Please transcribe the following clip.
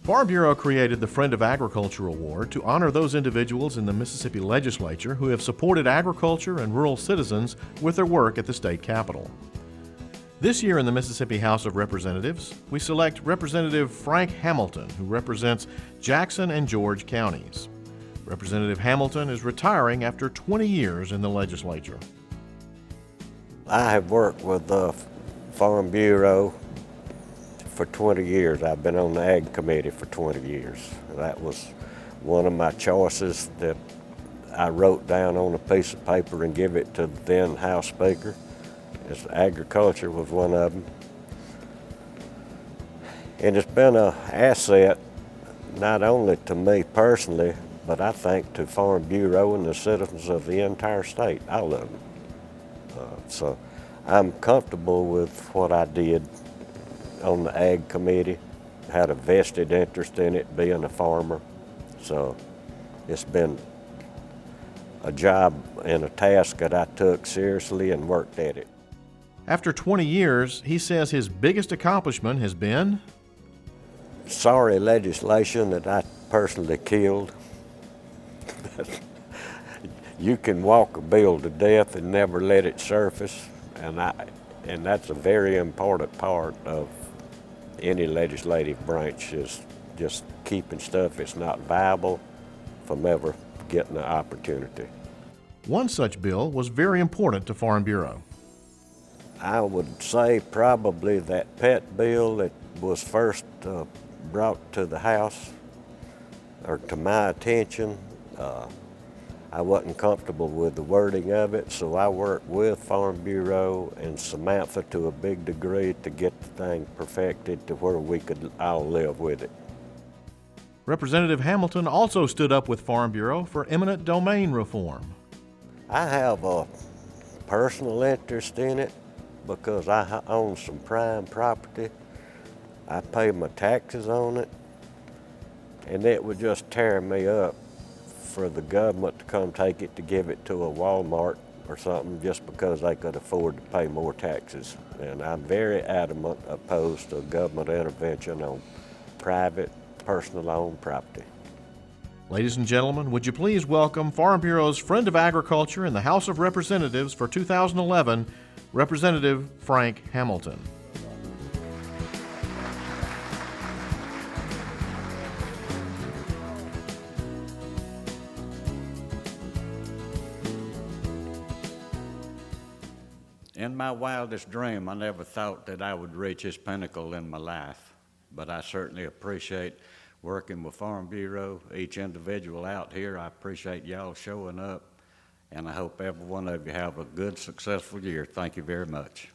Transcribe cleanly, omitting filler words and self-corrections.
Farm Bureau created the Friend of Agriculture Award to honor those individuals in the Mississippi legislature who have supported agriculture and rural citizens with their work at the state capitol. This year in the Mississippi House of Representatives, we select Representative Frank Hamilton, who represents Jackson and George counties. Representative Hamilton is retiring after 20 years in the legislature. I have worked with the Farm Bureau for 20 years. I've been on the Ag Committee for 20 years. That was one of my choices that I wrote down on a piece of paper and give it to the then House Speaker. Agriculture was one of them. And it's been an asset not only to me personally, but I think to Farm Bureau and the citizens of the entire state, all of them. So I'm comfortable with what I did on the Ag Committee, had a vested interest in it being a farmer. So it's been a job and a task that I took seriously and worked at it. After 20 years, he says his biggest accomplishment has been sorry legislation that I personally killed. You can walk a bill to death and never let it surface, and that's a very important part of any legislative branch, is just keeping stuff that's not viable from ever getting the opportunity. One such bill was very important to Farm Bureau. I would say probably that pet bill that was first brought to the House, or to my attention. I wasn't comfortable with the wording of it, so I worked with Farm Bureau and Samantha to a big degree to get the thing perfected to where we could all live with it. Representative Hamilton also stood up with Farm Bureau for eminent domain reform. I have a personal interest in it because I own some prime property. I pay my taxes on it, and it would just tear me up for the government to come take it to give it to a Walmart or something just because they could afford to pay more taxes. And I'm very adamant opposed to government intervention on private, personal owned property. Ladies and gentlemen, would you please welcome Farm Bureau's Friend of Agriculture in the House of Representatives for 2011, Representative Frank Hamilton. In my wildest dream, I never thought that I would reach this pinnacle in my life, but I certainly appreciate working with Farm Bureau, each individual out here. I appreciate y'all showing up, and I hope every one of you have a good, successful year. Thank you very much.